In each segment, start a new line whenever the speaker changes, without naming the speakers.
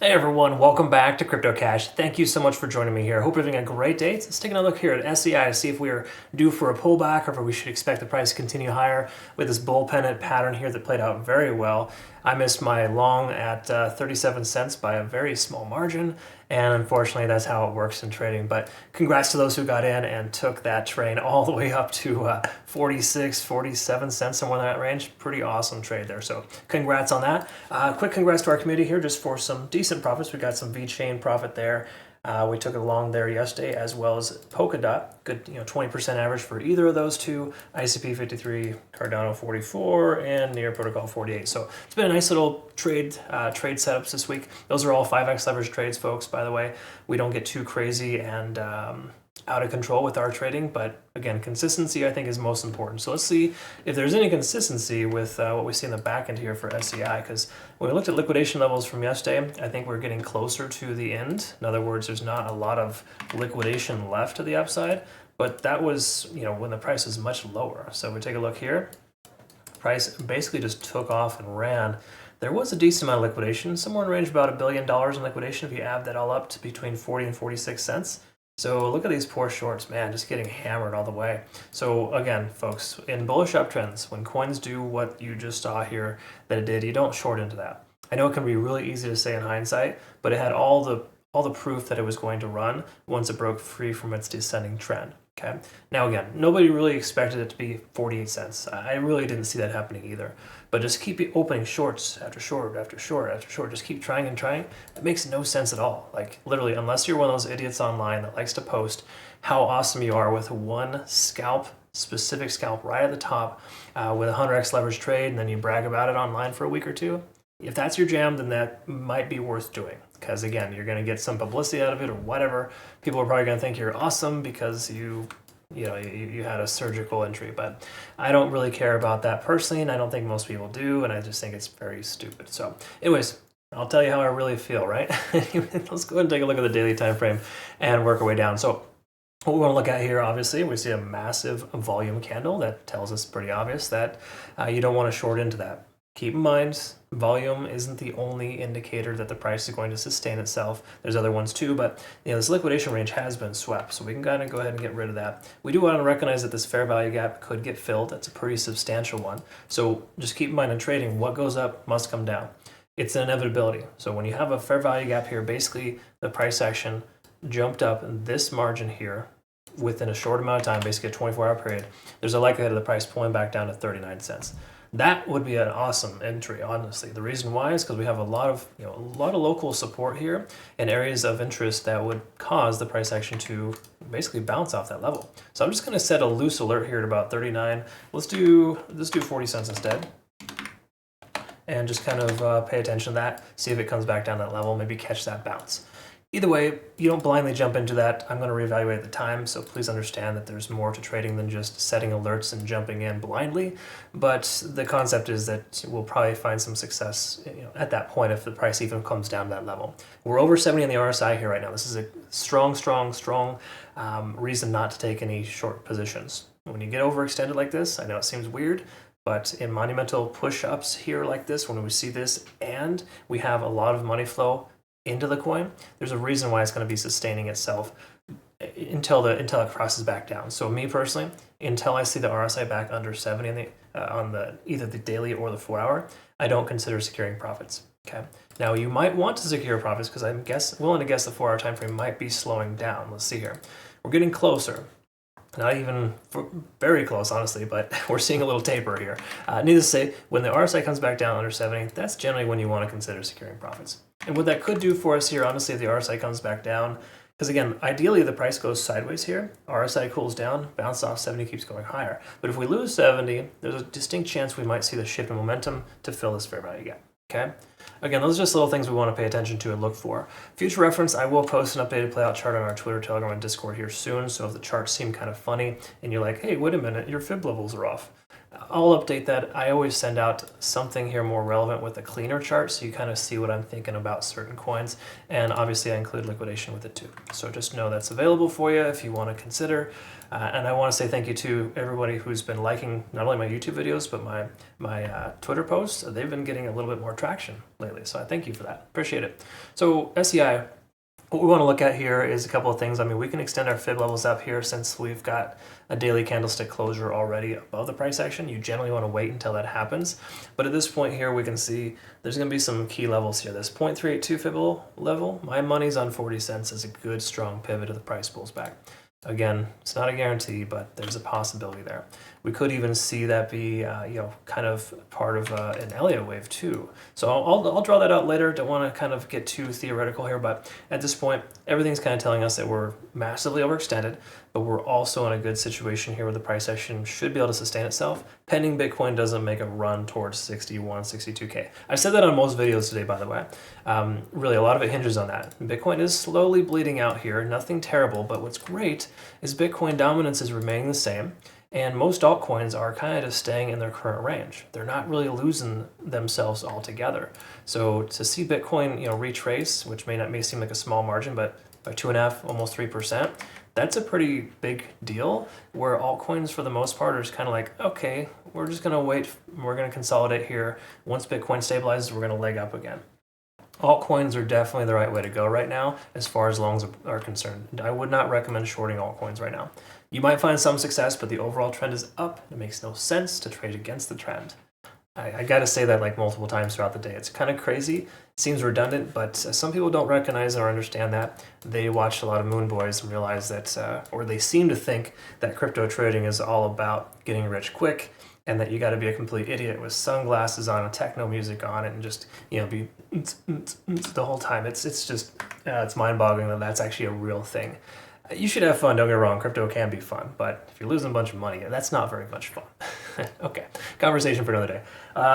Hey everyone, welcome back to Crypto Cash. Thank you so much for joining me here. Hope you're having a great day. Let's take another look here at SEI to see if we are due for a pullback or if we should expect the price to continue higher with this bull pennant pattern here that played out very well. I missed my long at 37 cents by a very small margin, and unfortunately that's how it works in trading. But congrats to those who got in and took that train all the way up to 46, 47 cents, somewhere in that range. Pretty awesome trade there, so congrats on that. Quick congrats to our community here just for some decent profits. We got some V-Chain profit there. We took it along there yesterday, as well as Polkadot. Good, 20% average for either of those two. ICP 53, Cardano 44, and Near Protocol 48. So it's been a nice little trade setups this week. Those are all 5x leverage trades, folks. By the way, we don't get too crazy and out of control with our trading, but again, consistency I think is most important. So let's see if there's any consistency with what we see in the back end here for SEI, because when we looked at liquidation levels from yesterday, I think we're getting closer to the end. In other words, there's not a lot of liquidation left to the upside, but that was, when the price is much lower. So if we take a look here, price basically just took off and ran. There was a decent amount of liquidation, somewhere in the range of about $1 billion in liquidation if you add that all up to between 40 and 46 cents. So look at these poor shorts, man, just getting hammered all the way. So again, folks, in bullish uptrends, when coins do what you just saw here that it did, you don't short into that. I know it can be really easy to say in hindsight, but it had all the proof that it was going to run once it broke free from its descending trend. Okay. Now again, nobody really expected it to be 48 cents. I really didn't see that happening either. But just keep opening shorts after short after short after short. Just keep trying and trying. It makes no sense at all. Like literally, unless you're one of those idiots online that likes to post how awesome you are with one specific scalp right at the top with a 100x leverage trade, and then you brag about it online for a week or two. If that's your jam, then that might be worth doing. Because again, you're going to get some publicity out of it or whatever. People are probably going to think you're awesome because you had a surgical entry. But I don't really care about that personally, and I don't think most people do, and I just think it's very stupid. So anyways, I'll tell you how I really feel, right? Let's go ahead and take a look at the daily time frame and work our way down. So what we want to look at here, obviously, we see a massive volume candle that tells us pretty obvious that you don't want to short into that. Keep in mind, volume isn't the only indicator that the price is going to sustain itself. There's other ones too, but this liquidation range has been swept, so we can kind of go ahead and get rid of that. We do want to recognize that this fair value gap could get filled. That's a pretty substantial one. So just keep in mind in trading, what goes up must come down. It's an inevitability. So when you have a fair value gap here, basically the price action jumped up in this margin here within a short amount of time, basically a 24-hour period. There's a likelihood of the price pulling back down to 39 cents. That would be an awesome entry, honestly. The reason why is because we have a lot of local support here and areas of interest that would cause the price action to basically bounce off that level. So I'm just going to set a loose alert here at about 39. Let's do 40 cents instead. And just kind of pay attention to that, see if it comes back down that level, maybe catch that bounce. Either way, you don't blindly jump into that. I'm going to reevaluate the time, so please understand that there's more to trading than just setting alerts and jumping in blindly. But the concept is that we'll probably find some success at that point if the price even comes down to that level. We're over 70 in the RSI here right now. This is a strong reason not to take any short positions. When you get overextended like this, I know it seems weird, but in monumental push-ups here like this, when we see this and we have a lot of money flow into the coin, there's a reason why it's going to be sustaining itself until it crosses back down. So me personally, until I see the RSI back under 70 on either the daily or the 4-hour, I don't consider securing profits. Okay. Now you might want to secure profits because I'm willing to guess the 4-hour time frame might be slowing down. Let's see here. We're getting closer. Not even very close, honestly, but we're seeing a little taper here. Needless to say, when the RSI comes back down under 70, that's generally when you want to consider securing profits. And what that could do for us here, honestly, if the RSI comes back down, because again, ideally the price goes sideways here, RSI cools down, bounce off 70, keeps going higher. But if we lose 70, there's a distinct chance we might see the shift in momentum to fill this fair value gap. Okay? Again, those are just little things we want to pay attention to and look for. Future reference, I will post an updated playout chart on our Twitter, Telegram, and Discord here soon. So if the charts seem kind of funny and you're like, hey, wait a minute, your fib levels are off. I'll update that. I always send out something here more relevant with a cleaner chart, so you kind of see what I'm thinking about certain coins. And obviously I include liquidation with it too. So just know that's available for you if you want to consider. And I want to say thank you to everybody who's been liking not only my YouTube videos, but my Twitter posts. They've been getting a little bit more traction lately. So I thank you for that. Appreciate it. So SEI, what we want to look at here is a couple of things. I mean, we can extend our fib levels up here since we've got a daily candlestick closure already above the price action. You generally want to wait until that happens. But at this point here, we can see there's going to be some key levels here. This 0.382 fib level, my money's on 40 cents as a good strong pivot if the price pulls back. Again, it's not a guarantee, but there's a possibility there. We could even see that be, kind of part of an Elliott wave too. So I'll draw that out later. Don't want to kind of get too theoretical here, but at this point, everything's kind of telling us that we're massively overextended, but we're also in a good situation here where the price action should be able to sustain itself, pending Bitcoin doesn't make a run towards 61, 62K. I said that on most videos today, by the way. Really, a lot of it hinges on that. Bitcoin is slowly bleeding out here, nothing terrible, but what's great is Bitcoin dominance is remaining the same, and most altcoins are kind of staying in their current range. They're not really losing themselves altogether. So to see Bitcoin, retrace, which may seem like a small margin, but by 2.5, almost 3%, that's a pretty big deal, where altcoins for the most part are just kind of like, okay, we're just going to wait, we're going to consolidate here. Once Bitcoin stabilizes, we're going to leg up again. Altcoins are definitely the right way to go right now as far as longs are concerned. I would not recommend shorting altcoins right now. You might find some success, but the overall trend is up. It makes no sense to trade against the trend. I got to say that like multiple times throughout the day. It's kind of crazy. It seems redundant, but some people don't recognize or understand that. They watch a lot of Moon Boys and realize that, or they seem to think that crypto trading is all about getting rich quick, and that you got to be a complete idiot with sunglasses on and techno music on it and just be the whole time. It's just it's mind-boggling that that's actually a real thing. You should have fun, don't get me wrong, crypto can be fun, but if you're losing a bunch of money, that's not very much fun. Okay, conversation for another day.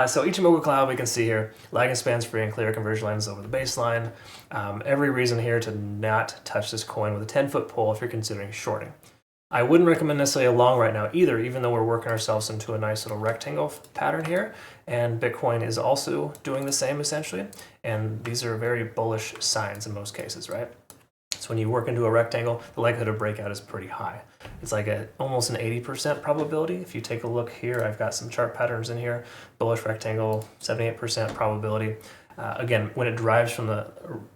So Ichimoku Cloud, we can see here, lagging spans free and clear, conversion lines over the baseline. Every reason here to not touch this coin with a 10-foot pole if you're considering shorting. I wouldn't recommend necessarily a long right now either, even though we're working ourselves into a nice little rectangle pattern here, and Bitcoin is also doing the same essentially, and these are very bullish signs in most cases, right? So when you work into a rectangle, the likelihood of breakout is pretty high. It's like almost an 80% probability. If you take a look here, I've got some chart patterns in here. Bullish rectangle, 78% probability. Again, when it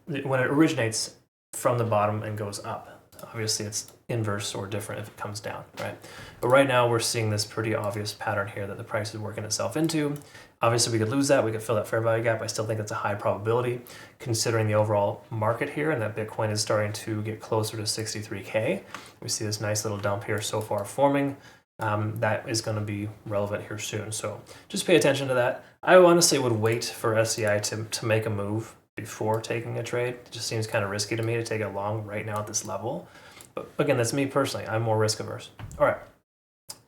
originates from the bottom and goes up. Obviously, it's inverse or different if it comes down, right? But right now, we're seeing this pretty obvious pattern here that the price is working itself into. Obviously, we could lose that. We could fill that fair value gap. I still think it's a high probability considering the overall market here and that Bitcoin is starting to get closer to 63K. We see this nice little dump here so far forming. That is going to be relevant here soon. So just pay attention to that. I honestly would wait for SEI to make a move before taking a trade. It just seems kind of risky to me to take it long right now at this level. But again, that's me personally. I'm more risk averse. All right.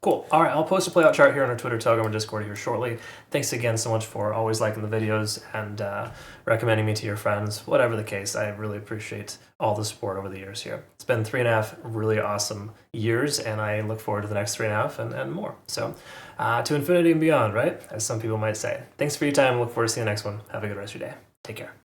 Cool. All right, I'll post a playout chart here on our Twitter, Telegram, and Discord here shortly. Thanks again so much for always liking the videos and recommending me to your friends. Whatever the case, I really appreciate all the support over the years here. It's been 3.5 really awesome years, and I look forward to the next 3.5 and more. So to infinity and beyond, right? As some people might say. Thanks for your time. Look forward to seeing the next one. Have a good rest of your day. Take care.